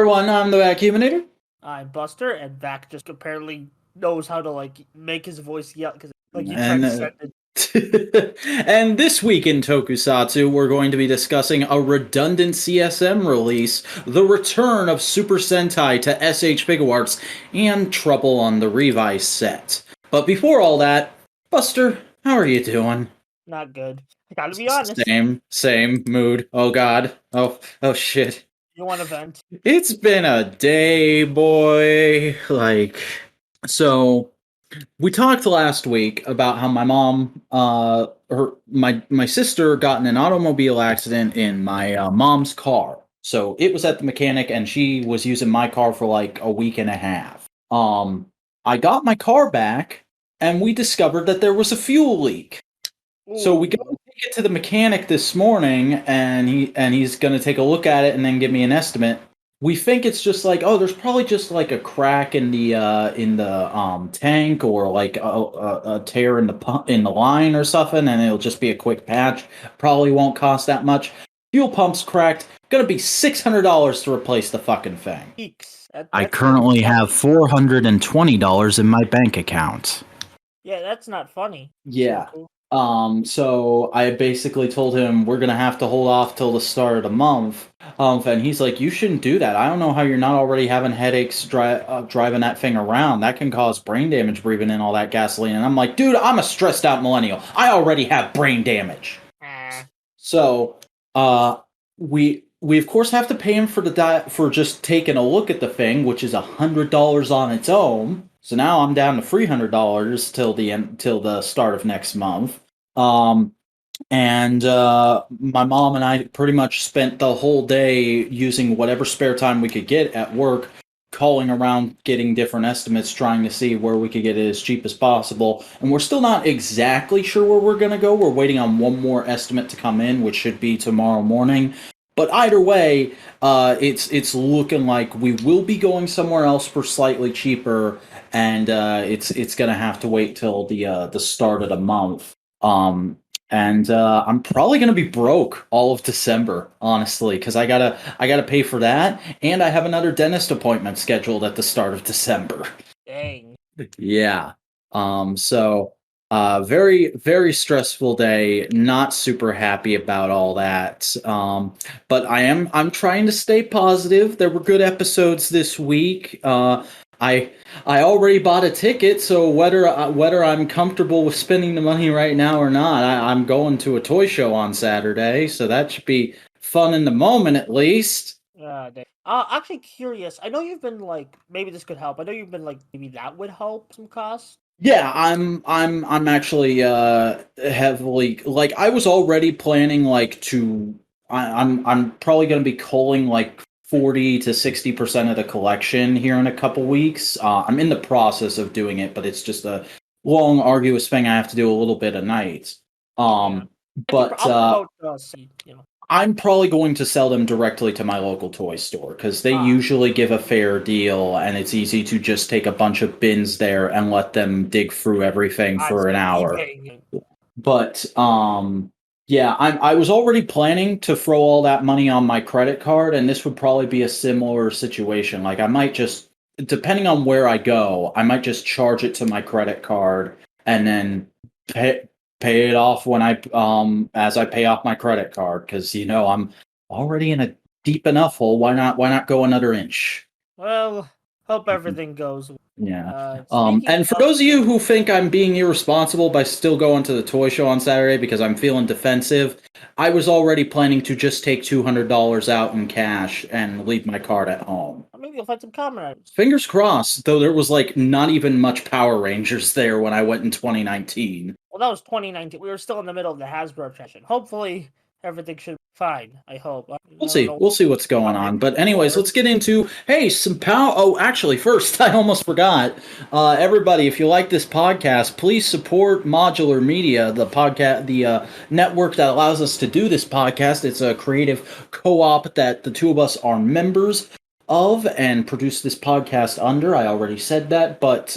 everyone, I'm the Vacuuminator. I'm Buster, and Vac just apparently knows how to make his voice yell because he And, transcended. and this week in Tokusatsu, we're going to be discussing a redundant CSM release, the return of Super Sentai to SH Figuarts, and trouble on the Revice set. But before all that, Buster, how are you doing? Not good. I gotta be honest. Same mood. Oh god. Oh shit. You want to vent? It's been a day, boy. So we talked last week about how my mom, my sister got in an automobile accident in my mom's car. So it was at the mechanic, and she was using my car for like a week and a half. I got my car back, and we discovered that there was a fuel leak. Ooh. So we go and take it to the mechanic this morning, and he's going to take a look at it and then give me an estimate. We think it's just like, there's probably just like a crack in the tank, or like a tear in the line or something, and it'll just be a quick patch. Probably won't cost that much. Fuel pump's cracked. Gonna be $600 to replace the fucking thing. I currently have $420 in my bank account. Yeah, that's not funny. Yeah. So I basically told him we're gonna have to hold off till the start of the month. And he's like, "You shouldn't do that. I don't know how you're not already having headaches driving that thing around. That can cause brain damage breathing in all that gasoline." And I'm like, "Dude, I'm a stressed out millennial. I already have brain damage." So, we of course have to pay him for just taking a look at the thing, which is $100 on its own. So now I'm down to $300 till the start of next month. And my mom and I pretty much spent the whole day using whatever spare time we could get at work, calling around, getting different estimates, trying to see where we could get it as cheap as possible. And we're still not exactly sure where we're going to go. We're waiting on one more estimate to come in, which should be tomorrow morning. But either way, it's looking like we will be going somewhere else for slightly cheaper, and it's gonna have to wait till the start of the month. And I'm probably gonna be broke all of December, honestly, because I gotta pay for that, and I have another dentist appointment scheduled at the start of December. Dang. Yeah. So. Very, very stressful day. Not super happy about all that. But I'm trying to stay positive. There were good episodes this week. I already bought a ticket, so whether I'm comfortable with spending the money right now or not, I'm going to a toy show on Saturday, so that should be fun in the moment at least. Actually curious. I know you've been maybe this could help. I know you've been maybe that would help some costs. Yeah, I'm actually heavily I was already planning I'm probably going to be culling 40 to 60% of the collection here in a couple weeks. I'm in the process of doing it, but it's just a long, arduous thing I have to do a little bit a night. I'm probably going to sell them directly to my local toy store, because they usually give a fair deal, and it's easy to just take a bunch of bins there and let them dig through everything for an hour. But, yeah, I was already planning to throw all that money on my credit card, and this would probably be a similar situation. I might just, depending on where I go, I might just charge it to my credit card and then pay it off when as I pay off my credit card, because I'm already in a deep enough hole. Why not go another inch? Well, hope everything goes. Yeah. And for those of you who think I'm being irresponsible by still going to the toy show on Saturday because I'm feeling defensive, I was already planning to just take $200 out in cash and leave my card at home. Maybe you'll find some Kamen Riders. Fingers crossed, though there was not even much Power Rangers there when I went in 2019. Well, that was 2019. We were still in the middle of the Hasbro session. Hopefully, everything should be fine. I hope. We'll see. We'll see what's going on. But anyways, let's get into, some power. Oh, actually, first, I almost forgot. Everybody, if you like this podcast, please support Modular Media, the podcast, the network that allows us to do this podcast. It's a creative co-op that the two of us are members of and produce this podcast under. I already said that, but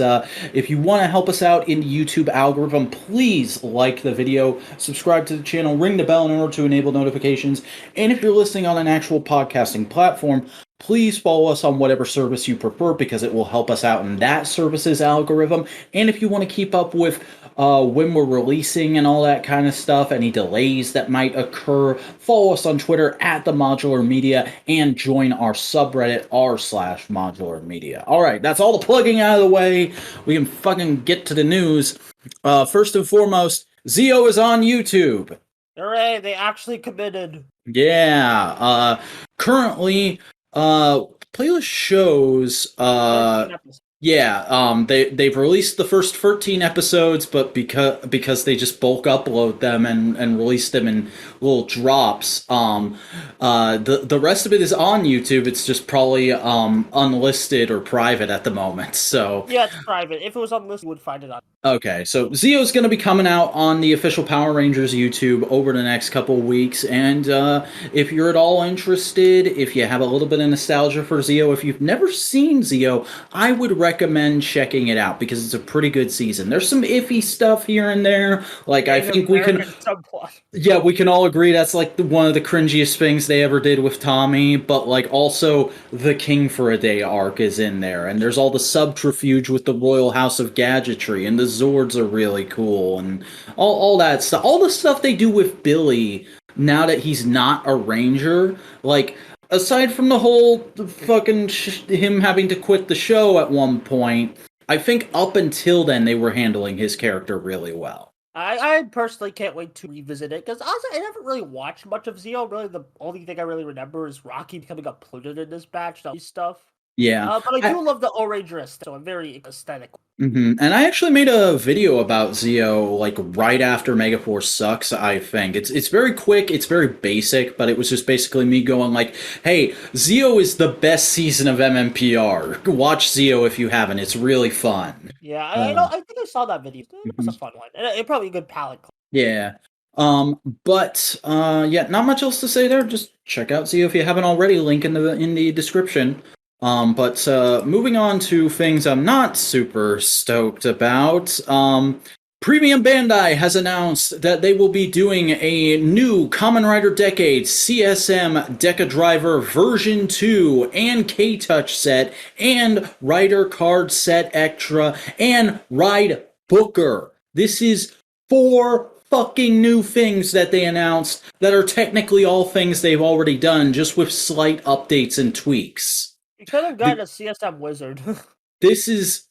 if you want to help us out in the YouTube algorithm, please like the video, subscribe to the channel, ring the bell in order to enable notifications, and if you're listening on an actual podcasting platform, please follow us on whatever service you prefer because it will help us out in that service's algorithm. And if you want to keep up with when we're releasing and all that kind of stuff, any delays that might occur, follow us on Twitter at the Modular Media and join our subreddit r/Modular Media. All right, that's all the plugging out of the way. We can fucking get to the news. First and foremost, Zeo is on YouTube. Hooray! They actually committed. Yeah. Currently, playlist shows. Yeah, they've released the first 13 episodes, but because they just bulk upload them and release them in little drops, the rest of it is on YouTube. It's just probably unlisted or private at the moment. So yeah, it's private. If it was unlisted, you would find it on. Okay, so Zeo's going to be coming out on the official Power Rangers YouTube over the next couple of weeks, and if you're at all interested, if you have a little bit of nostalgia for Zeo, if you've never seen Zeo, I would recommend checking it out because it's a pretty good season. There's some iffy stuff here and there, like I think we can... Yeah, we can all agree that's like one of the cringiest things they ever did with Tommy, but like also the King for a Day arc is in there, and there's all the subterfuge with the Royal House of Gadgetry, and the Zords are really cool, and all that stuff. All the stuff they do with Billy now that he's not a Ranger, like, aside from the whole fucking him having to quit the show at one point, I think up until then they were handling his character really well. I personally can't wait to revisit it, because honestly, I never really watched much of Zeo. Really, the only thing I really remember is Rocky becoming uploaded in this batch, stuff. Yeah. But I do love the Rangers, so I'm very aesthetic. Mm-hmm. And I actually made a video about Zeo, like, right after Megaforce Sucks, I think. It's very quick, it's very basic, but it was just basically me going like, hey, Zeo is the best season of MMPR. Watch Zeo if you haven't, it's really fun. Yeah, I think I saw that video. It was a fun one. It probably a good palette. Yeah. Yeah, not much else to say there. Just check out Zeo if you haven't already, link in the description. Moving on to things I'm not super stoked about, Premium Bandai has announced that they will be doing a new Kamen Rider Decade CSM DecaDriver version 2 and K-Touch set and Rider Card Set Extra and Ride Booker. This is 4 fucking new things that they announced that are technically all things they've already done, just with slight updates and tweaks. You could have gotten a CSM wizard. This is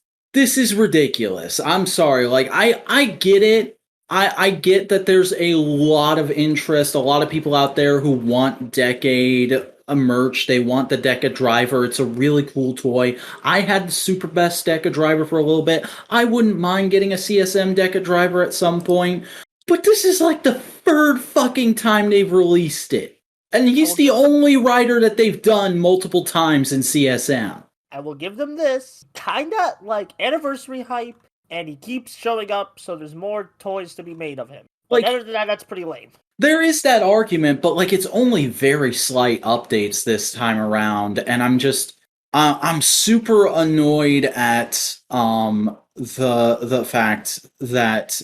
ridiculous. I'm sorry. Like, I get it. I get that there's a lot of interest, a lot of people out there who want Decade merch. They want the DecaDriver. It's a really cool toy. I had the Super Best DecaDriver for a little bit. I wouldn't mind getting a CSM DecaDriver at some point. But this is like the 3rd fucking time they've released it. And he's the only rider that they've done multiple times in CSM. I will give them this. Kinda like anniversary hype, and he keeps showing up, so there's more toys to be made of him. Like, other than that, that's pretty lame. There is that argument, but like it's only very slight updates this time around, and I'm super annoyed at the fact that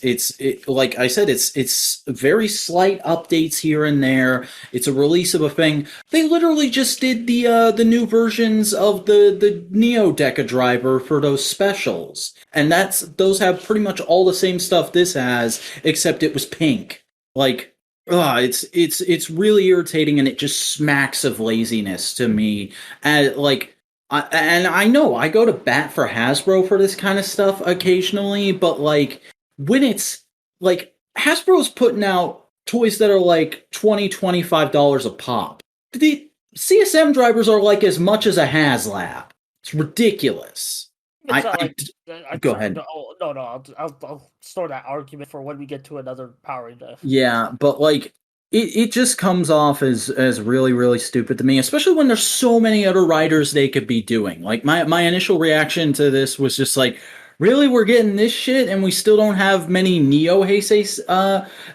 like I said, it's very slight updates here and there. It's a release of a thing. They literally just did the new versions of the Neo DecaDriver for those specials, and those have pretty much all the same stuff this has, except it was pink. Like, it's really irritating, and it just smacks of laziness to me. And like. And I know I go to bat for Hasbro for this kind of stuff occasionally, but like when it's like Hasbro's putting out toys that are like $20-$25 a pop. The CSM drivers are like as much as a HasLab. It's ridiculous. Go ahead. No, I'll store that argument for when we get to another Power Ranger. Yeah, but like. It just comes off as really, really stupid to me, especially when there's so many other riders they could be doing. Like, my initial reaction to this was just like, really, we're getting this shit and we still don't have many Neo Heisei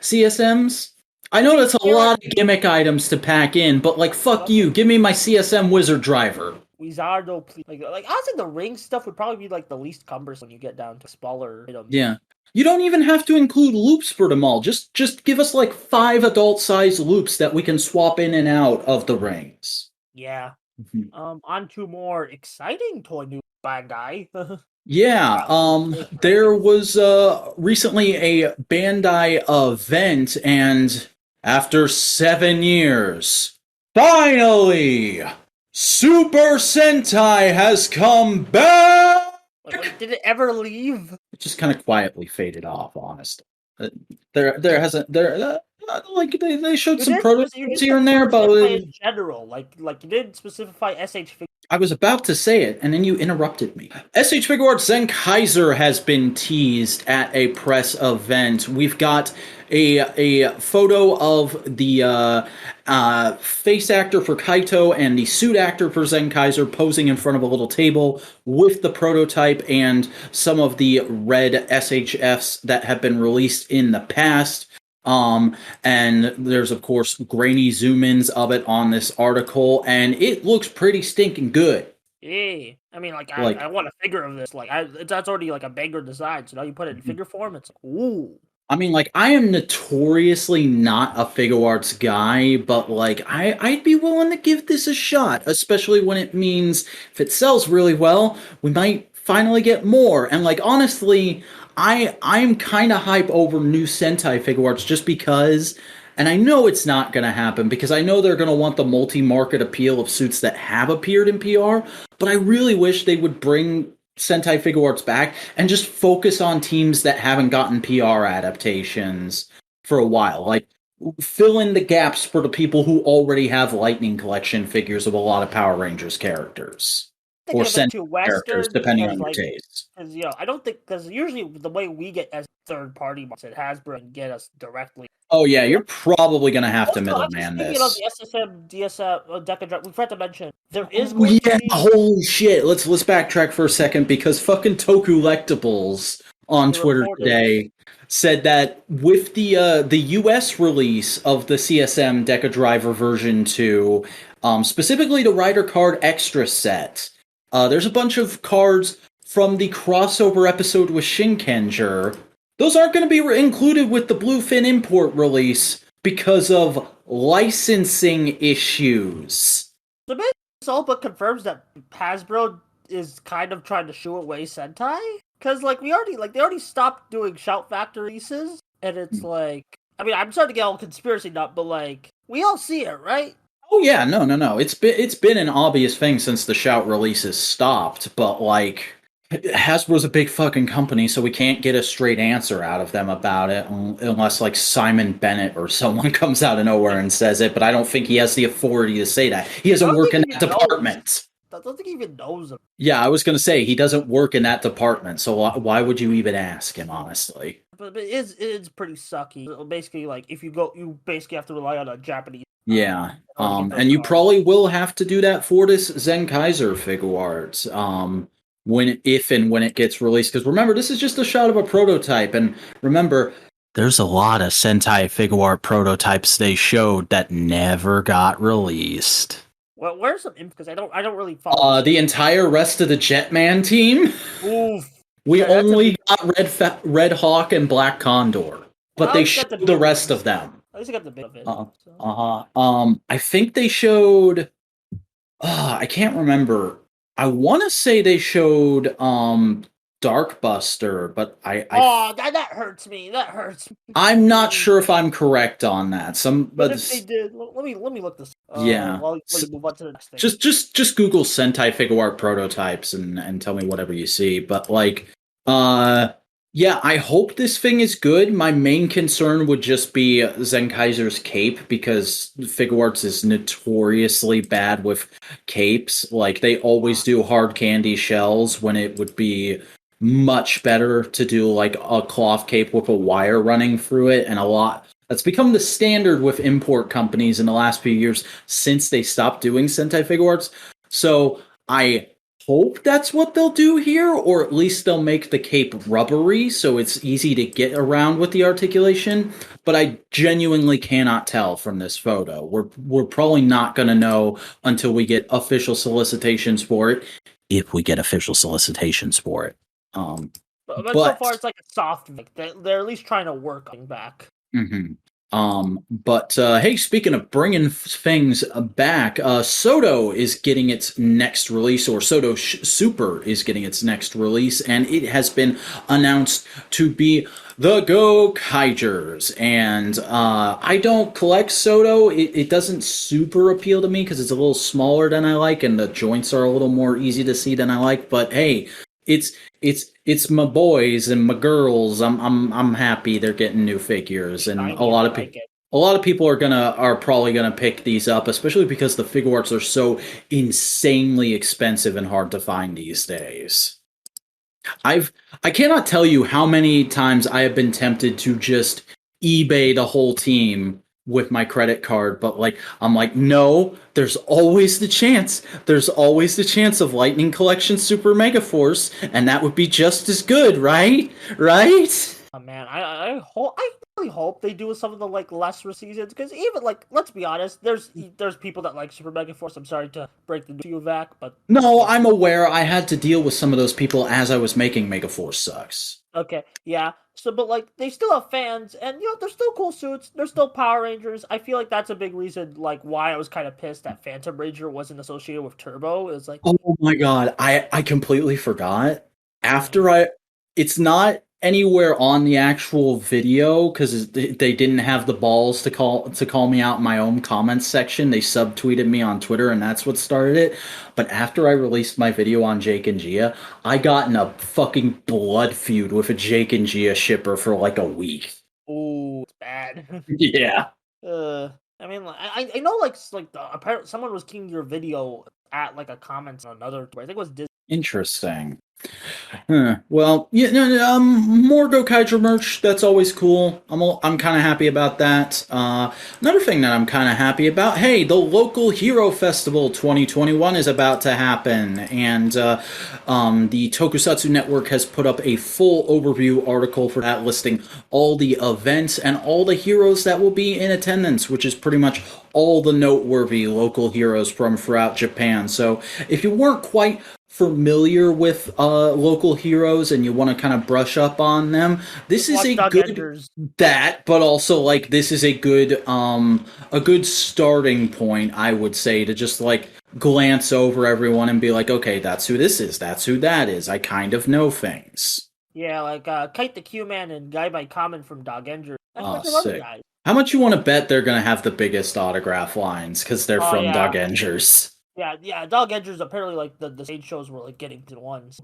CSMs? I know that's a lot of gimmick items to pack in, but like, fuck you, give me my CSM Wizard Driver. Wizardo, please. Like honestly, the ring stuff would probably be like the least cumbersome when you get down to smaller items. Yeah. You don't even have to include loops for them all. Just give us like 5 adult-sized loops that we can swap in and out of the rings. Yeah. On to more exciting toy news, Bandai. Yeah, there was recently a Bandai event, and after 7 years, finally, Super Sentai has come back! Wait, did it ever leave? It just kind of quietly faded off, honestly. There hasn't, like, they showed some prototypes here and there, but in general, like you didn't specify SH Figuarts. I was about to say it, and then you interrupted me. SH Figuarts Zenkaiser has been teased at a press event. We've got a photo of the face actor for Kaito and the suit actor for Zenkaiser posing in front of a little table with the prototype and some of the red SHFs that have been released in the past. And there's, of course, grainy zoom-ins of it on this article, and it looks pretty stinking good. Yeah, I mean, I want a figure of this. That's already like a banger design, so now you put it in figure form, it's like, ooh. I mean, I am notoriously not a Figuarts guy, but, I'd be willing to give this a shot, especially when it means if it sells really well, we might finally get more. And, honestly, I'm kind of hype over new Sentai Figuarts just because, and I know it's not going to happen because I know they're going to want the multi-market appeal of suits that have appeared in PR, but I really wish they would bring Sentai Figuarts back and just focus on teams that haven't gotten PR adaptations for a while. Fill in the gaps for the people who already have Lightning Collection figures of a lot of Power Rangers characters. Or Sentai characters, depending on your taste. Because, I don't think, because usually the way we get as third party at Hasbro and get us directly. Oh, yeah, you're probably going to have to middleman this. Speaking of the SSM, DSM, DecaDriver, we forgot to mention, there is going to be... holy shit, let's backtrack for a second, because fucking Toku Lectables on Twitter today said that with the US release of the CSM DecaDriver version 2, specifically the Rider Card Extra set, there's a bunch of cards from the crossover episode with Shinkenger. Those aren't going to be included with the Bluefin import release because of licensing issues. The bit all but confirms that Hasbro is kind of trying to shoo away Sentai. Because, they already stopped doing Shout Factor releases. And it's I'm starting to get all conspiracy nut, but, we all see it, right? Oh yeah, no. It's been an obvious thing since the Shout releases stopped, but Hasbro's a big fucking company, so we can't get a straight answer out of them about it unless Simon Bennett or someone comes out of nowhere and says it, but I don't think he has the authority to say that. He doesn't work in that department. I don't think he even knows him. Yeah, I was going to say, he doesn't work in that department, so why would you even ask him, honestly? But it is pretty sucky. Basically, if you go, you basically have to rely on a Japanese. Yeah, and you probably will have to do that for this Zenkaiser Figuarts, if and when it gets released. Because remember, this is just a shot of a prototype, and remember, there's a lot of Sentai Figuart prototypes they showed that never got released. Well, where's some info? Because I don't really follow. The entire rest of the Jetman team. Oof. We only got Red Hawk and Black Condor, but they showed the rest of them. At least I got the bit of it. I think they showed. I can't remember. I want to say they showed Darkbuster, but that hurts me. That hurts me. I'm not sure if I'm correct on that. But if they did, let me look this. Yeah. While you move on to the next thing. Just Google Sentai Figuart prototypes and tell me whatever you see. But yeah, I hope this thing is good. My main concern would just be Zenkaiser's cape, because Figuarts is notoriously bad with capes. They always do hard candy shells when it would be much better to do a cloth cape with a wire running through it, and that's become the standard with import companies in the last few years since they stopped doing Sentai Figuarts. So I hope that's what they'll do here, or at least they'll make the cape rubbery so it's easy to get around with the articulation. But I genuinely cannot tell from this photo. We're probably not going to know until we get official solicitations for it, if we get official solicitations for it. But so far it's a soft. They're at least trying to work on back. Mm-hmm. But hey, speaking of bringing things back, Shodo is getting its next release, or Shodo Super is getting its next release, and it has been announced to be the Gokaigers. And I don't collect Shodo. It doesn't super appeal to me because it's a little smaller than I like, and the joints are a little more easy to see than I like. But hey, it's my boys and my girls. I'm happy they're getting new figures, and a lot of people are probably gonna pick these up, especially because the Figuarts are so insanely expensive and hard to find these days. I cannot tell you how many times I have been tempted to just eBay the whole team with my credit card, but I'm like, no, there's always the chance. There's always the chance of Lightning Collection Super Mega Force, and that would be just as good, right? Right? Oh man, I really hope they do some of the lesser seasons, because even let's be honest, there's people that like Super Mega Force. I'm sorry to break the news to you, Vac, but no, I'm aware. I had to deal with some of those people as I was making Mega Force Sucks. Okay, yeah. So, but they still have fans, and they're still cool suits. They're still Power Rangers. I feel like that's a big reason, why I was kind of pissed that Phantom Ranger wasn't associated with Turbo. It was like, oh my god, I completely forgot. It's not anywhere on the actual video because they didn't have the balls to call me out in my own comments section. They subtweeted me on Twitter, and that's what started it. But after I released my video on Jake and Gia, I got in a fucking blood feud with a Jake and Gia shipper for a week. Oh, it's bad. Yeah. I mean, I know apparently someone was keying your video at a comment on another. I think it was Disney. Interesting. Well, yeah, more Gokaiger merch. That's always cool. I'm kind of happy about that. Another thing that I'm kind of happy about. Hey, the local Hero Festival 2021 is about to happen, and the Tokusatsu Network has put up a full overview article for that, listing all the events and all the heroes that will be in attendance, which is pretty much all the noteworthy local heroes from throughout Japan. So, if you weren't quite familiar with local heroes and you want to kind of brush up on them, this is a good but also this is a good starting point, I would say, to just glance over everyone and be like, okay, that's who this is, that's who that is, I kind of know things. Yeah, Kite the Q-Man and Guy by Kamen from Dagenger. Sick. How much you want to bet they're gonna have the biggest autograph lines because they're from Dagengers? Yeah, Dagengers apparently the stage shows were getting to the ones.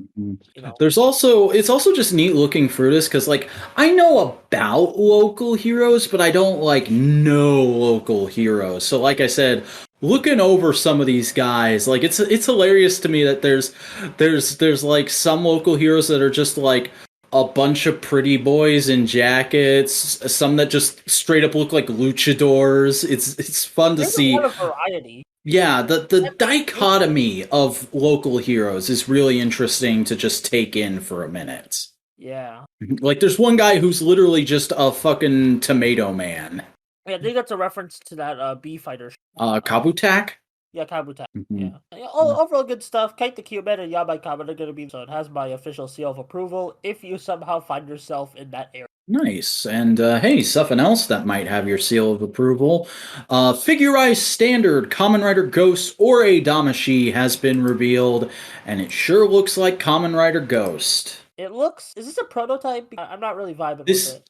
There's it's also just neat looking through this because I know about local heroes, but I don't know local heroes. So like I said, looking over some of these guys, it's hilarious to me that there's some local heroes that are just a bunch of pretty boys in jackets, some that just straight up look like luchadors. It's fun to see. A lot of variety. Yeah, the dichotomy of local heroes is really interesting to just take in for a minute. Yeah. There's one guy who's literally just a fucking tomato man. Yeah, I think that's a reference to that B-Fighter. Kabutak? Yeah, Kabutak. Mm-hmm. Yeah. Overall good stuff. Kite the Q-Man and Yabai Kamen are going to be, so it has my official seal of approval if you somehow find yourself in that area. Nice. And hey, something else that might have your seal of approval. Figuarts Standard Kamen Rider Ghost or a Damashii has been revealed, and it sure looks like Kamen Rider Ghost. It looks... Is this a prototype? I'm not really vibing with it.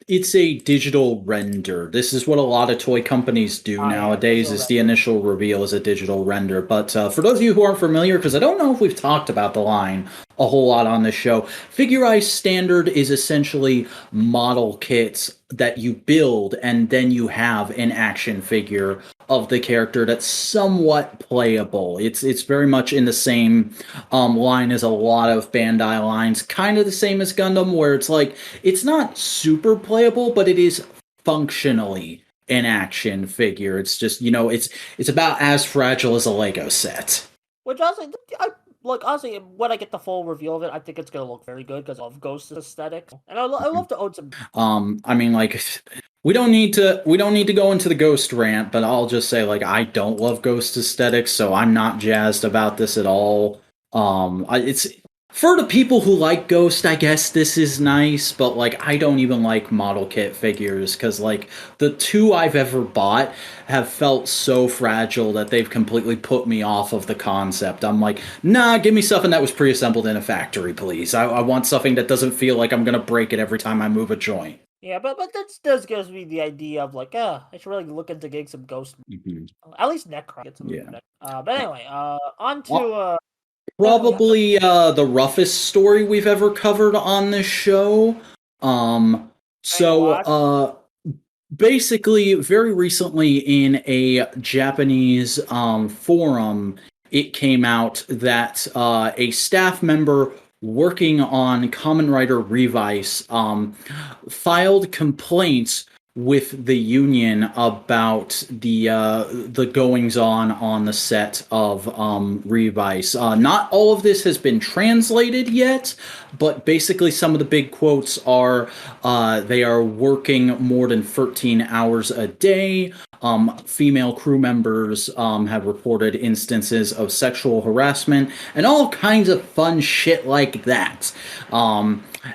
It's a digital render. This is what a lot of toy companies do nowadays, is the initial reveal is a digital render. But for those of you who aren't familiar, because I don't know if we've talked about the line a whole lot on this show, Figuarts Standard is essentially model kits that you build, and then you have an action figure of the character that's somewhat playable. It's very much in the same line as a lot of Bandai lines, kind of the same as Gundam, where it's not super playable, but it is functionally an action figure. It's just, it's about as fragile as a Lego set. Which honestly, honestly, when I get the full reveal of it, I think it's gonna look very good because of Ghost aesthetics, and I love to own some. I mean, we don't need to go into the Ghost rant, but I'll just say, I don't love Ghost aesthetics, so I'm not jazzed about this at all. For the people who like Ghost, I guess this is nice, but like I don't even like model kit figures because like the two I've ever bought have felt so fragile that they've completely put me off of the concept. I'm like, nah, give me something that was pre-assembled in a factory, please. I want something that doesn't feel like I'm gonna break it every time I move a joint. Yeah, but that does gives me the idea of like, I should really look into getting some Ghost. Mhm. At least Necron gets some. Yeah. But anyway, on to Well, probably the roughest story we've ever covered on this show. So basically, very recently in a Japanese forum, it came out that a staff member working on Kamen Rider Revice filed complaints with the union about the goings on the set of Revice. Not all of this has been translated yet, but basically some of the big quotes are they are working more than 13 hours a day. Female crew members have reported instances of sexual harassment and all kinds of fun shit like that.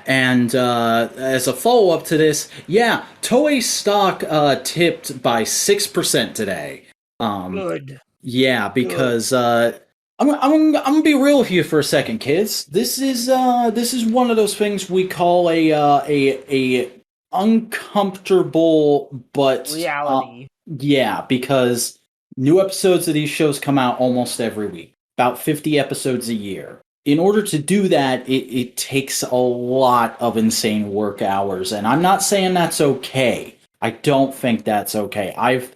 And as a follow-up to this, yeah, Toei stock tipped by 6% today. Good. Yeah, because I'm gonna be real with you for a second, kids. This is one of those things we call a uncomfortable but Reality. yeah, because new episodes of these shows come out almost every week, about 50 episodes a year. In order to do that, it takes a lot of insane work hours, and I'm not saying that's okay. I don't think that's okay. I've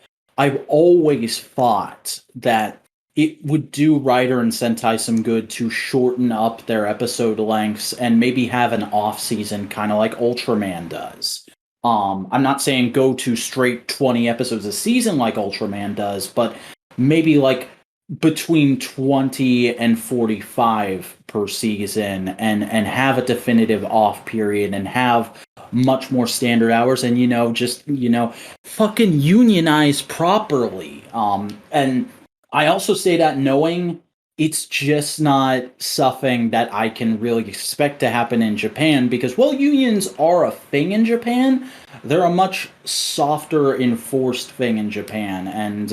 always thought that it would do Rider and Sentai some good to shorten up their episode lengths and maybe have an off-season kind of like Ultraman does. I'm not saying go to straight 20 episodes a season like Ultraman does, but maybe like between 20 and 45 per season and have a definitive off period and have much more standard hours and just fucking unionize properly. And I also say that knowing it's just not something that I can really expect to happen in Japan because, well, unions are a thing in Japan. They're a much softer enforced thing in Japan. And,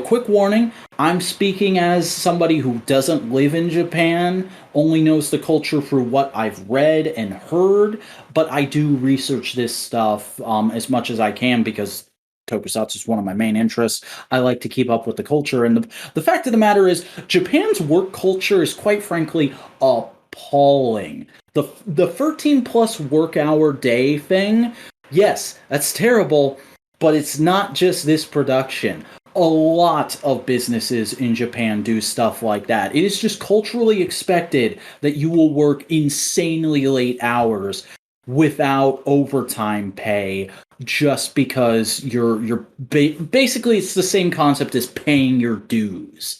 quick warning, I'm speaking as somebody who doesn't live in Japan, only knows the culture through what I've read and heard, but I do research this stuff as much as I can because Tokusatsu is one of my main interests. I like to keep up with the culture. And the fact of the matter is, Japan's work culture is quite frankly appalling. The 13 plus work hour day thing, yes, that's terrible, but it's not just this production. A lot of businesses in Japan do stuff like that. It is just culturally expected that you will work insanely late hours without overtime pay just because you're basically it's the same concept as paying your dues.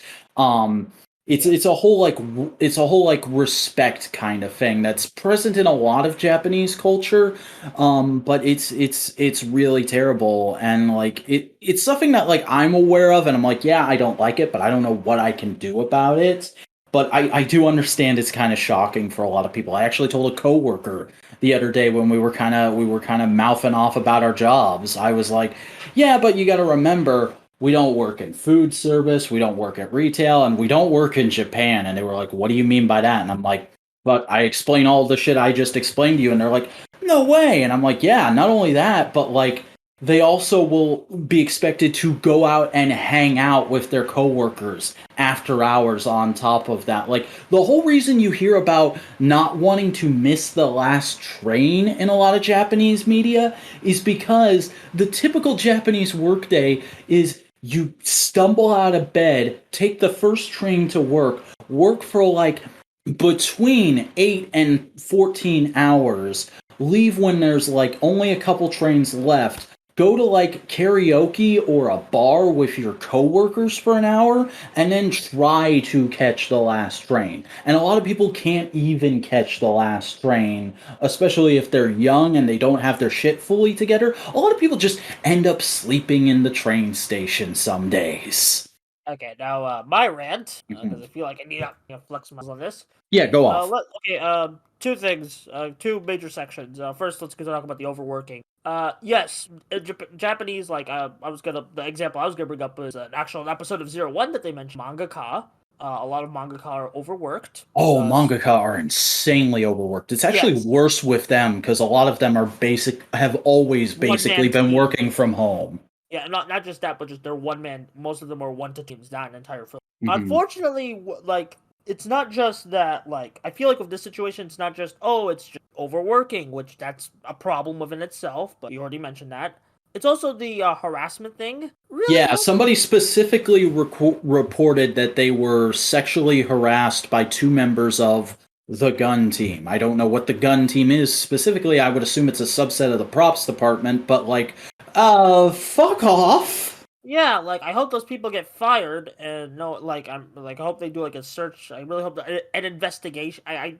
It's a whole like respect kind of thing that's present in a lot of Japanese culture, but it's really terrible and like it's something that like I'm aware of and I'm like, yeah, I don't like it, but I don't know what I can do about it. But I do understand it's kind of shocking for a lot of people. I actually told a coworker the other day when we were kind of mouthing off about our jobs. I was like, yeah, but you got to remember, we don't work in food service, we don't work at retail, and we don't work in Japan. And they were like, what do you mean by that? And I'm like, but I explain all the shit I just explained to you. And they're like, no way. And I'm like, yeah, not only that, but like, they also will be expected to go out and hang out with their coworkers after hours on top of that. Like, the whole reason you hear about not wanting to miss the last train in a lot of Japanese media is because the typical Japanese workday is you stumble out of bed, take the first train to work for like between 8 and 14 hours, leave when there's like only a couple trains left, go to like karaoke or a bar with your coworkers for an hour, and then try to catch the last train. And a lot of people can't even catch the last train, especially if they're young and they don't have their shit fully together. A lot of people just end up sleeping in the train station some days. Okay, now my rant, because I feel like I need to flex my muscle on this. Yeah, go off. Two things, two major sections. First, let's talk about the overworking. Yes, Japanese, like, the example I was gonna bring up was an actual episode of 01 that they mentioned, mangaka. A lot of mangaka are overworked. Oh, mangaka are insanely overworked. It's actually worse with them because a lot of them have always basically been working from home. Yeah, not just that, but just they're one man. Most of them are one to teams, not an entire film. Unfortunately, like, it's not just that. Like, I feel like with this situation, it's not just it's just overworking, which that's a problem within itself. But you already mentioned that. It's also the harassment thing. Really? Yeah, somebody specifically reported that they were sexually harassed by 2 members of the gun team. I don't know what the gun team is specifically. I would assume it's a subset of the props department, but like, fuck off. Yeah, like, I hope those people get fired, and I hope they do like a search. I really hope an investigation. I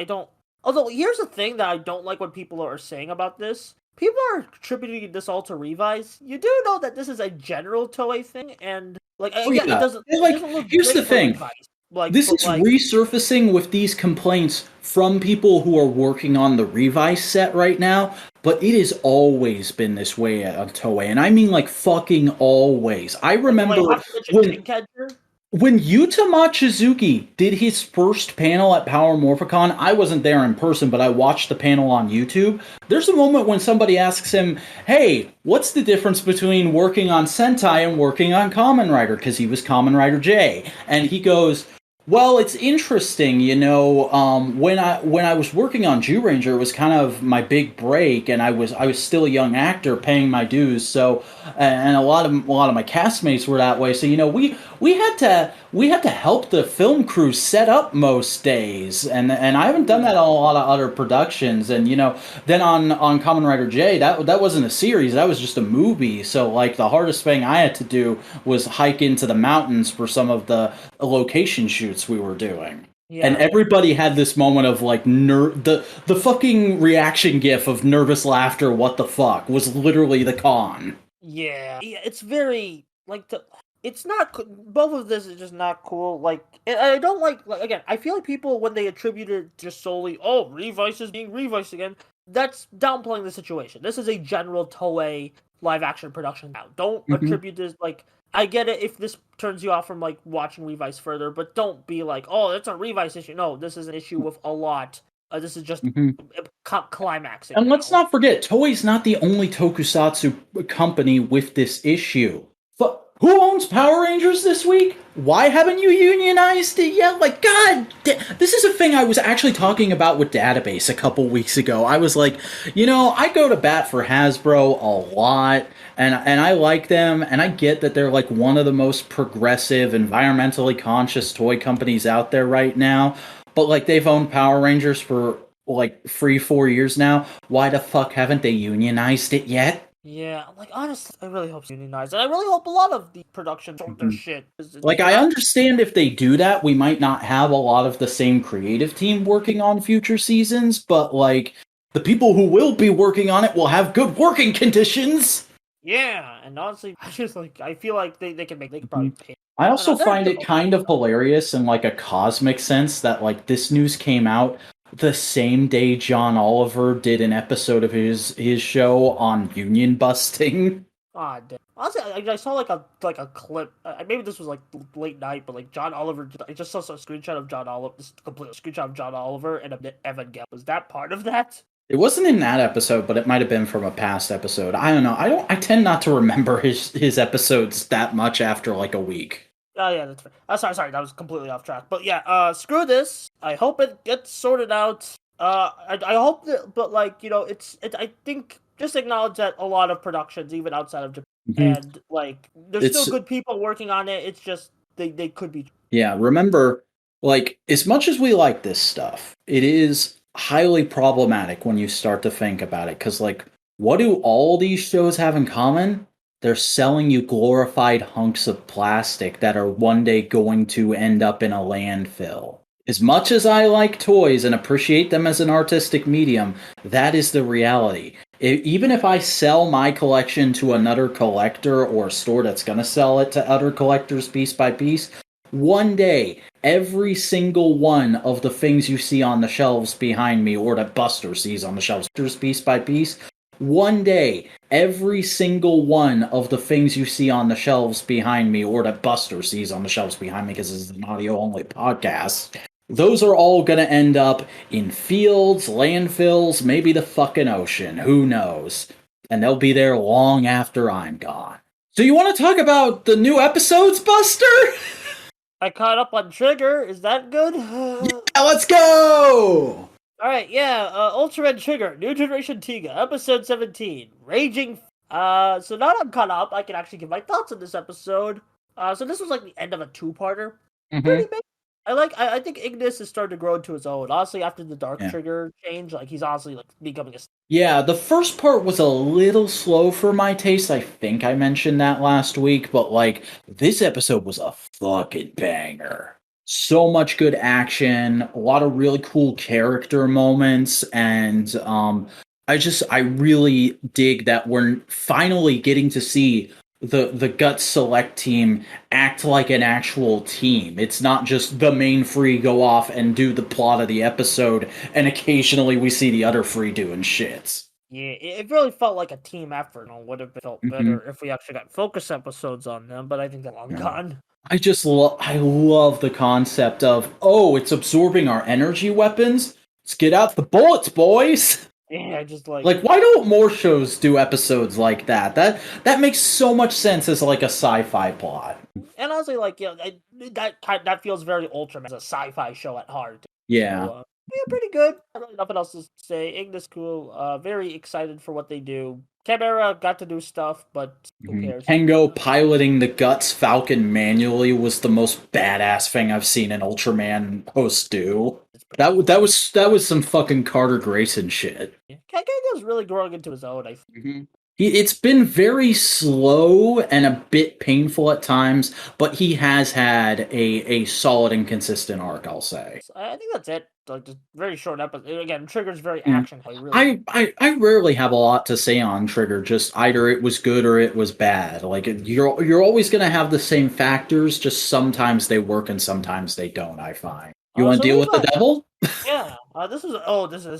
don't. Although here's the thing that I don't like when people are saying about this. People are attributing this all to Revice. You do know that this is a general Toei thing, and like, again, it doesn't look here's the thing. Revice. Like, this is resurfacing with these complaints from people who are working on the Revice set right now, but it has always been this way on Toei, and I mean like fucking always. I remember when Yuta Machizuki did his first panel at Power Morphicon. I wasn't there in person, but I watched the panel on YouTube. There's a moment when somebody asks him, hey, what's the difference between working on Sentai and working on Kamen Rider? Because he was Kamen Rider J. And he goes, well, it's interesting, you know, when I was working on Ranger, it was kind of my big break, and I was still a young actor paying my dues. So, and a lot of my castmates were that way. So, you know, we had to help the film crew set up most days, and I haven't done that on a lot of other productions. And you know, then on Kamen Rider J, that wasn't a series, that was just a movie. So like the hardest thing I had to do was hike into the mountains for some of the location shoots we were doing. Yeah. And everybody had this moment of like the fucking reaction gif of nervous laughter. What the fuck was literally the con. Yeah, it's very like it's not. Both of this is just not cool. Like, I don't like again. I feel like people, when they attribute it just solely, Revice is being Revice again, that's downplaying the situation. This is a general Toei live action production now. Don't attribute this like. I get it if this turns you off from like watching Revice further, but don't be like, it's a Revice issue. No, this is an issue with a lot. This is just climaxing. And let's not forget, Toei's not the only tokusatsu company with this issue. But who owns Power Rangers this week? Why haven't you unionized it yet? Like, God, this is a thing I was actually talking about with Database a couple weeks ago. I was like, you know, I go to bat for Hasbro a lot, and I like them, and I get that they're like one of the most progressive, environmentally conscious toy companies out there right now. But like, they've owned Power Rangers for like 3-4 years now. Why the fuck haven't they unionized it yet? Yeah, like, honestly, I really hope it's unionized, and I really hope a lot of the productions don't their shit. Like, I understand if they do that, we might not have a lot of the same creative team working on future seasons, but, like, the people who will be working on it will have good working conditions! Yeah, and honestly, I feel like they could probably pay. I also find it kind of hilarious in, like, a cosmic sense that, like, this news came out the same day John Oliver did an episode of his show on union busting. Ah, damn. Honestly, I saw like a clip. Maybe this was like late night, but like John Oliver. I just saw a screenshot of John Oliver. This complete screenshot of John Oliver and Evan Gale. Was that part of that? It wasn't in that episode, but it might have been from a past episode. I don't know. I tend not to remember his episodes that much after like a week. Oh, yeah, that's fair. Sorry, that was completely off track. But yeah, screw this. I hope it gets sorted out. I hope that, but like, you know, I think just acknowledge that a lot of productions, even outside of Japan, and like, there's still good people working on it. It's just, they could be. Yeah, remember, like, as much as we like this stuff, it is highly problematic when you start to think about it. Because, like, what do all these shows have in common? They're selling you glorified hunks of plastic that are one day going to end up in a landfill. As much as I like toys and appreciate them as an artistic medium, that is the reality. even if I sell my collection to another collector or a store that's going to sell it to other collectors piece by piece, one day, every single one of the things you see on the shelves behind me, or that Buster sees on the shelves piece by piece, one day, every single one of the things you see on the shelves behind me, or that Buster sees on the shelves behind me, because this is an audio-only podcast, those are all gonna end up in fields, landfills, maybe the fucking ocean. Who knows? And they'll be there long after I'm gone. So you want to talk about the new episodes, Buster? I caught up on Trigger. Is that good? Yeah, let's go! Alright, yeah, Ultra Red Trigger, New Generation Tiga, Episode 17, Raging... so now that I'm caught up, I can actually give my thoughts on this episode. So this was like the end of a two-parter. Pretty big. I think Ignis is starting to grow into his own. Honestly, after the Dark Trigger change, like, he's honestly, like, becoming a... Yeah, the first part was a little slow for my taste. I think I mentioned that last week, but, like, this episode was a fucking banger. So much good action, a lot of really cool character moments, and I really dig that we're finally getting to see the Guts Select team act like an actual team. It's not just the main free go off and do the plot of the episode, and occasionally we see the other free doing shit. Yeah, it really felt like a team effort. It would have felt better if we actually got focus episodes on them, but I think they're long gone. I love the concept of, oh, it's absorbing our energy weapons. Let's get out the bullets, boys. Yeah, just like why don't more shows do episodes like that? That makes so much sense as like a sci-fi plot. And honestly, like, you know, that feels very Ultraman as a sci-fi show at heart. Yeah. So, yeah, pretty good. Really nothing else to say. Ignis cool. Very excited for what they do. Chimera got to do stuff, but who cares? Kengo piloting the Guts Falcon manually was the most badass thing I've seen an Ultraman host do. That was some fucking Carter Grayson shit. Yeah. Kengo's really growing into his own, I think. It's been very slow and a bit painful at times, but he has had a solid and consistent arc, I'll say. So I think that's it. Like, just very short episode. Again, Trigger's very action heavy. Really. I rarely have a lot to say on Trigger. Just either it was good or it was bad. Like, you're always gonna have the same factors. Just sometimes they work and sometimes they don't. I find. You want to deal with the devil? Yeah. This is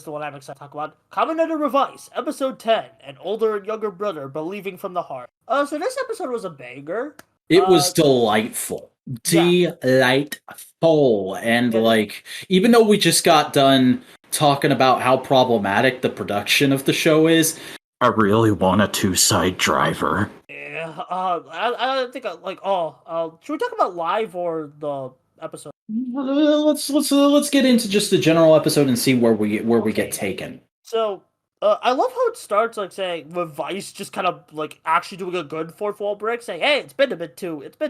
the one I'm excited to talk about. Kamen Rider Revice, episode 10, an older and younger brother believing from the heart. So this episode was a banger. It was delightful. Delightful. And like, even though we just got done talking about how problematic the production of the show is, I really want a two-side driver. Yeah. I think should we talk about live or the episode? Let's get into just the general episode and see where we get taken. So I love how it starts like saying Revice just kind of like actually doing a good fourth wall break, saying, "Hey, it's been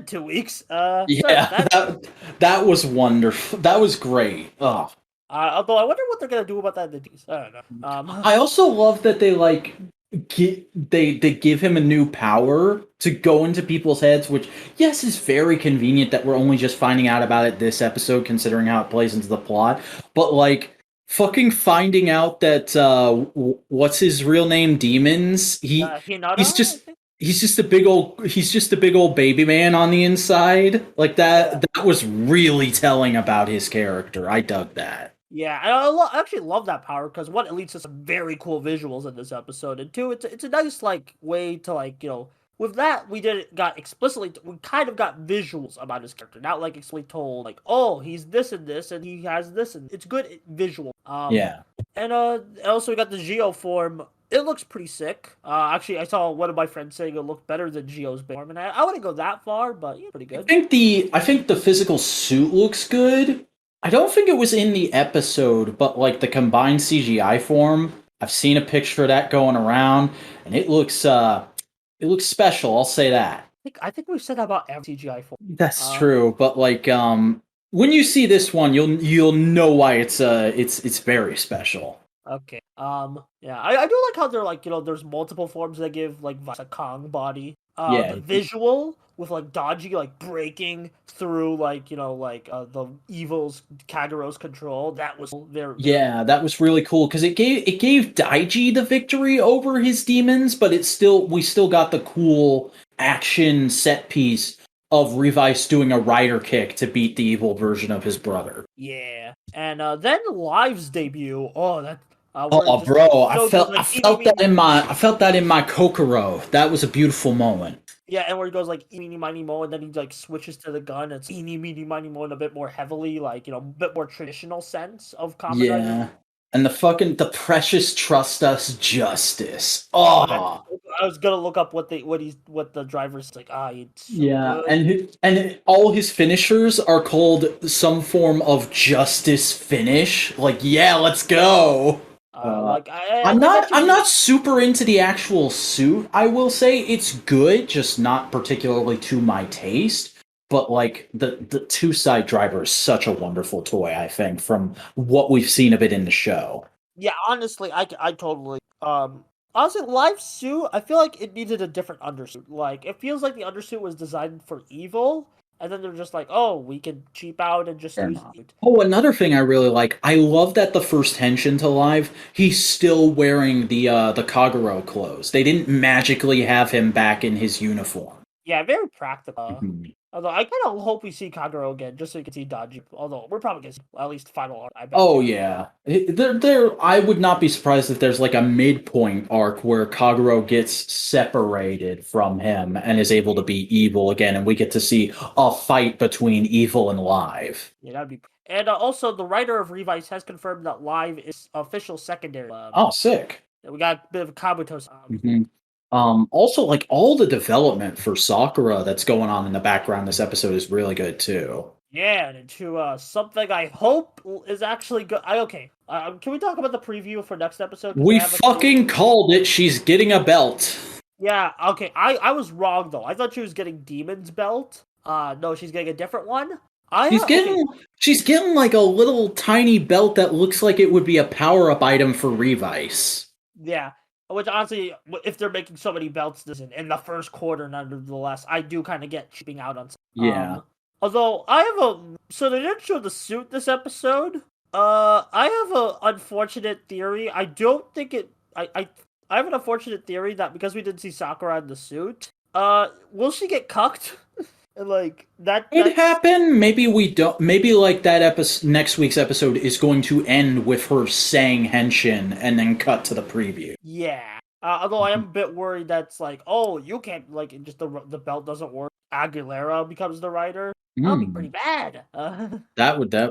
2 weeks." That was wonderful. That was great. Oh. Although I wonder what they're gonna do about that in the D's. I don't know. I also love that they like they give him a new power to go into people's heads, which, yes, is very convenient that we're only just finding out about it this episode, considering how it plays into the plot. But, like, fucking finding out that, what's his real name? Demons? He's just a big old baby man on the inside. Like, that was really telling about his character. I dug that. Yeah, I actually love that power because one, it leads to some very cool visuals in this episode, and two, it's a nice like way to like, you know, with that we kind of got visuals about his character, not like explicitly told like, oh, he's this and this and he has this, and it's good visual. Yeah, and also we got the Zeo form. It looks pretty sick. Actually, I saw one of my friends saying it looked better than Geo's form, and I wouldn't go that far, but yeah, pretty good. I think the physical suit looks good. I don't think it was in the episode, but like the combined CGI form, I've seen a picture of that going around, and it looks special. I'll say that. I think we've said that about every CGI form. That's true, but like when you see this one, you'll know why it's very special. Okay. Yeah, I do like how they're like, you know, there's multiple forms that give like a Kong body. Yeah. the visual with like Dodgy like breaking through like the evil's Kagero's control. That was very Yeah, that was really cool because it gave Daiji the victory over his demons, but we still got the cool action set piece of Revice doing a rider kick to beat the evil version of his brother. yeah. And then Live's debut. Oh, that. Oh, bro, I Shodo's felt that in my Kokoro. That was a beautiful moment. Yeah, and where he goes like eeny miny mo, and then he like switches to the gun. It's eeny meeny miny mo in a bit more heavily, like a bit more traditional sense of Kamen Rider. Yeah. And the precious trust us justice. Oh, Oh, I was gonna look up what the driver's like. It's so yeah, good. and all his finishers are called some form of justice finish. Like, yeah, let's go. I'm not super into the actual suit. I will say it's good, just not particularly to my taste. But like the two side driver is such a wonderful toy. I think from what we've seen of it in the show. Yeah, honestly, I totally honestly, Live suit. I feel like it needed a different undersuit. Like it feels like the undersuit was designed for evil. And then they're just like, oh, we can cheap out and just use it. Oh, another thing I really like, I love that the first henshin to Live, he's still wearing the Kagero clothes. They didn't magically have him back in his uniform. Yeah, very practical. Mm-hmm. Although I kind of hope we see Kagero again, just so you can see Dodgy. Although we're probably gonna see at least final arc. I bet. Oh yeah, there. I would not be surprised if there's like a midpoint arc where Kagero gets separated from him and is able to be evil again, and we get to see a fight between evil and Live. Yeah, that'd be. And also, the writer of Revice has confirmed that Live is official secondary. Oh, sick. We got a bit of Kabuto's. Also, like all the development for Sakura that's going on in the background this episode is really good too. Yeah, and into something I hope is actually good. Can we talk about the preview for next episode? We fucking called it. She's getting a belt. Yeah, okay. I was wrong though. I thought she was getting Demon's belt. No, she's getting a different one. She's getting like a little tiny belt that looks like it would be a power-up item for Revice. Yeah. Which honestly, if they're making so many belts in the first quarter, nonetheless, I do kind of get cheaping out on. Yeah. Although so they didn't show the suit this episode. I have an unfortunate theory. I don't think it. I have an unfortunate theory that because we didn't see Sakura in the suit, will she get cucked? And like that could happen. Maybe we don't. Maybe like that next week's episode is going to end with her saying henshin and then cut to the preview. Yeah. Although I am a bit worried that's like, oh, you can't like just the belt doesn't work. Aguilera becomes the writer. That'll be pretty bad.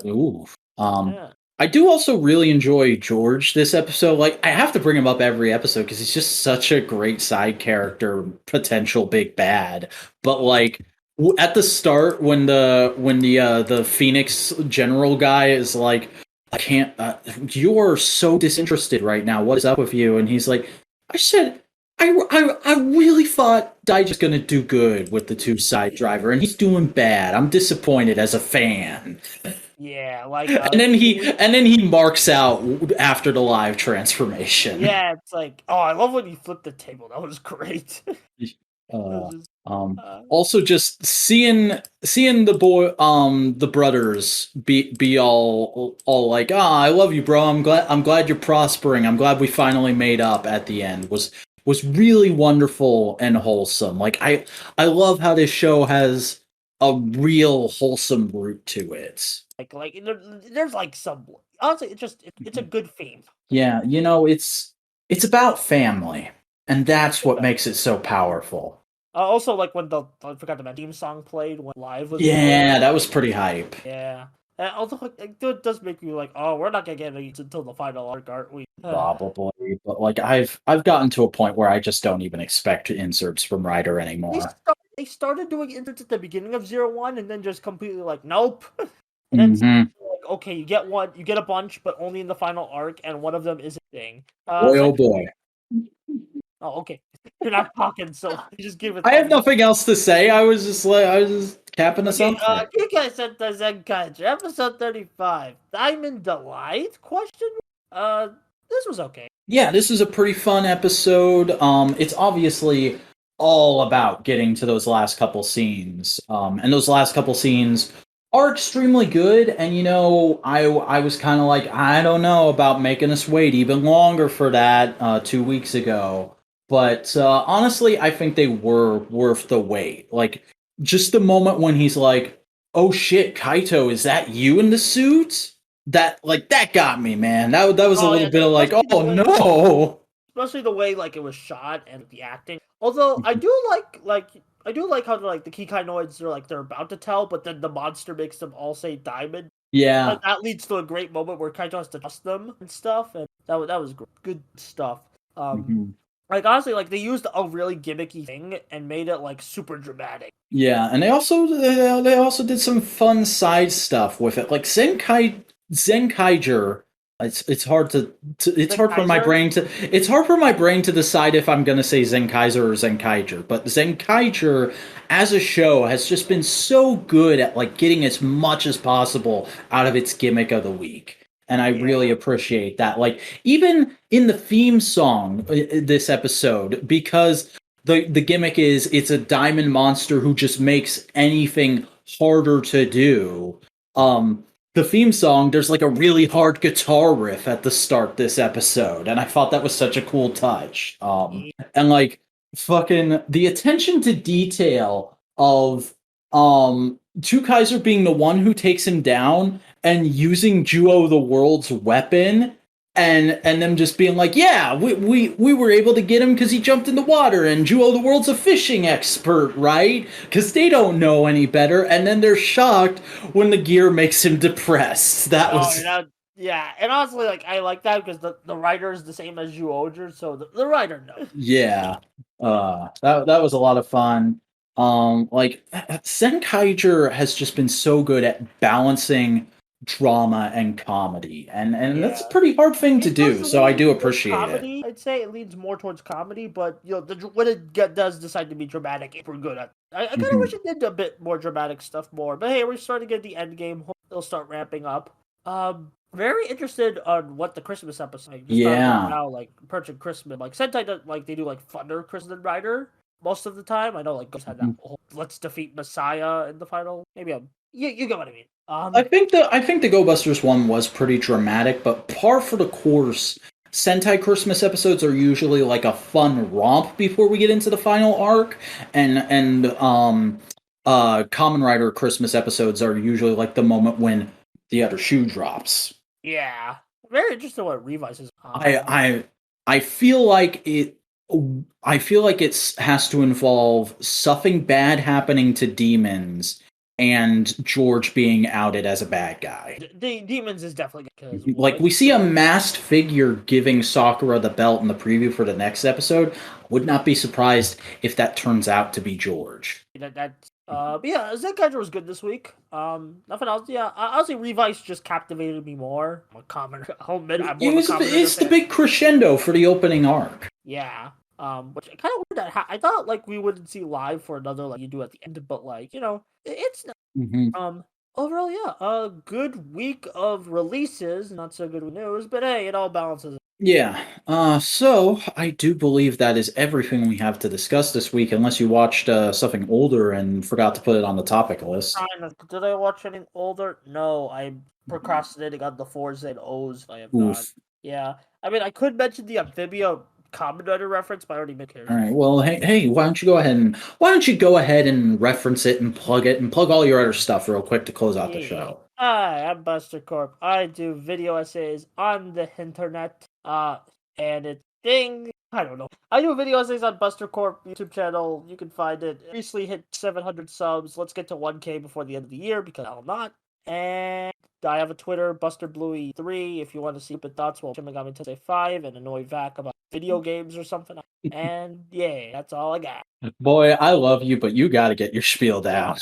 Ooh. Yeah. I do also really enjoy George this episode. Like I have to bring him up every episode because he's just such a great side character, potential big bad. But like. At the start, when the Phoenix general guy is like, I can't, you are so disinterested right now. What is up with you? And he's like, I really thought Daiji's gonna do good with the two side driver, and he's doing bad. I'm disappointed as a fan. Yeah, like, and then he marks out after the Live transformation. Yeah, it's like, oh, I love when he flipped the table. That was great. Also just seeing the brothers be all like, I love you, bro. I'm glad you're prospering. I'm glad we finally made up at the end was really wonderful and wholesome. Like I love how this show has a real wholesome root to it. Like there's like some, honestly, it's a good theme. Yeah, it's about family, and that's what makes it so powerful. Also, like when I forgot the theme song played when Live was. Yeah, that was pretty hype. Yeah, and although it does make me like, oh, we're not gonna get it until the final arc, aren't we? Probably, but like I've gotten to a point where I just don't even expect inserts from Rider anymore. They started doing inserts at the beginning of 01 and then just completely like, nope. And then like, okay, you get a bunch, but only in the final arc, and one of them is a thing. Boy. Oh, okay. You're not talking, so you just give it. I have nothing else to say. I was just capping us up. You guys sent the Zenkaiser, episode 35. Diamond Delight? Question? This was okay. Yeah, this is a pretty fun episode. It's obviously all about getting to those last couple scenes. And those last couple scenes are extremely good. And I was kind of like, I don't know about making us wait even longer for that 2 weeks ago. But honestly, I think they were worth the wait. Like just the moment when he's like, "Oh shit, Kaito, is that you in the suit?" That got me, man. That was a Oh little yeah, bit of like, especially the "Oh way, no." especially the way like it was shot and the acting. Although I do like how like the Kikainoids are like they're about to tell, but then the monster makes them all say diamond. Yeah. Like that leads to a great moment where Kaito has to trust them and stuff, and that was good stuff. Mhm. Like honestly, like they used a really gimmicky thing and made it like super dramatic. Yeah, and they also did some fun side stuff with it, like Zenkaiger. It's hard it's The hard for my Kaiser, brain to it's hard for my brain to decide if I'm gonna say Zenkaiser or Zenkaiger. But Zenkaiger as a show has just been so good at like getting as much as possible out of its gimmick of the week. And I yeah, really appreciate that. Like even in the theme song this episode, because the gimmick is it's a diamond monster who just makes anything harder to do. The theme song, there's like a really hard guitar riff at the start this episode, and I thought that was such a cool touch. And like fucking the attention to detail of Kaiser being the one who takes him down and using Juo the world's weapon and them just being like, yeah, we were able to get him because he jumped in the water, and Juo the world's a fishing expert, right? Because they don't know any better, and then they're shocked when the gear makes him depressed. That oh, was yeah, and honestly, like I like that because the writer is the same as Yu so the writer knows. yeah. That was a lot of fun. Like Zenkaiger has just been so good at balancing drama and comedy, and that's a Yeah. pretty hard thing to It does do. So I lean do towards appreciate it. comedy. I'd say it leans more towards comedy, but when it does decide to be dramatic, we're good at. I kind of wish Mhm. it did a bit more dramatic stuff more. But hey, we're starting to get the end game. Hope they'll start ramping up. Very interested on what the Christmas episode. Like, just thought about Yeah. now, like approaching Christmas. Like Sentai, they do like funner Christmas Rider most of the time. I know like Ghost had that Mhm. whole let's defeat Messiah in the final. Maybe you get what I mean. I think the Go Busters one was pretty dramatic, but par for the course, Sentai Christmas episodes are usually like a fun romp before we get into the final arc, and Kamen Rider Christmas episodes are usually like the moment when the other shoe drops. Yeah, very interested what Revice is. I I feel like it has to involve something bad happening to demons and George being outed as a bad guy. The Demons is definitely because Like we see a masked figure giving Sakura the belt in the preview for the next episode. Would not be surprised if that turns out to be George. that's but yeah, Zenkaiser was good this week. Nothing else. Yeah, honestly, Revice just captivated me more. I'm a common. I'll admit, I'm more of a common. It's the big crescendo for the opening arc. Yeah. Which kind of weird that I thought like we wouldn't see live for another like you do at the end, but like it's not. Mm-hmm. Overall, yeah, a good week of releases. Not so good with news, but hey, it all balances. Yeah. So I do believe that is everything we have to discuss this week, unless you watched something older and forgot to put it on the topic list. Did I watch anything older? No, I'm procrastinating on the fours and O's. I have not. Oof. Yeah, I mean, I could mention the Amphibia Kamen Rider reference, but I already made it. All right. Well, hey, why don't you go ahead and reference it and plug all your other stuff real quick to close out the show. Hi, I'm Buster Corp. I do video essays on the internet. And it's thing. I don't know. I do video essays on Buster Corp YouTube channel. You can find it. Recently hit 700 subs. Let's get to 1K before the end of the year because I'll not. And I have a Twitter, BusterBluey3, if you want to see my thoughts while Shimigami Tensei 5 and annoy Vac about video games or something. And yeah, that's all I got. Boy, I love you, but you got to get your spiel down.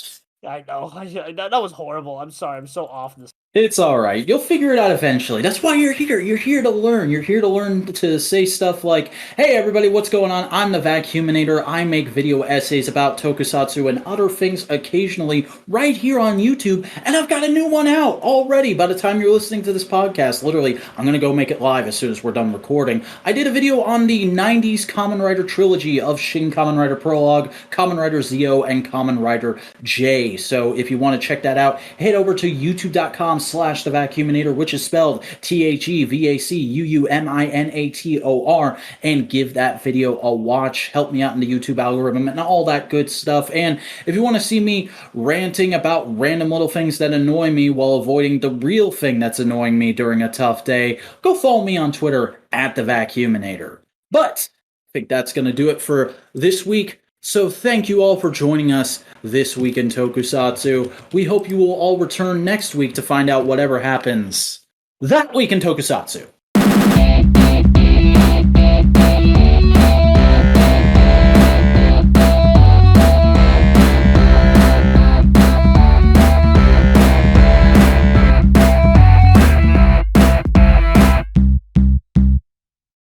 I know. That was horrible. I'm sorry. I'm so off this. It's all right. You'll figure it out eventually. That's why you're here. You're here to learn. You're here to learn to say stuff like, hey, everybody, what's going on? I'm the Vacuuminator. I make video essays about tokusatsu and other things occasionally right here on YouTube, and I've got a new one out already. By the time you're listening to this podcast, literally, I'm going to go make it live as soon as we're done recording. I did a video on the 90s Kamen Rider trilogy of Shin Kamen Rider Prologue, Kamen Rider Zeo, and Kamen Rider J. So if you want to check that out, head over to youtube.com/The Vacuuminator, which is spelled TheVacuuminator, and give that video a watch. Help me out in the YouTube algorithm and all that good stuff. And if you want to see me ranting about random little things that annoy me while avoiding the real thing that's annoying me during a tough day, go follow me on Twitter @The Vacuuminator. But I think that's going to do it for this week. So thank you all for joining us this week in Tokusatsu. We hope you will all return next week to find out whatever happens that week in Tokusatsu.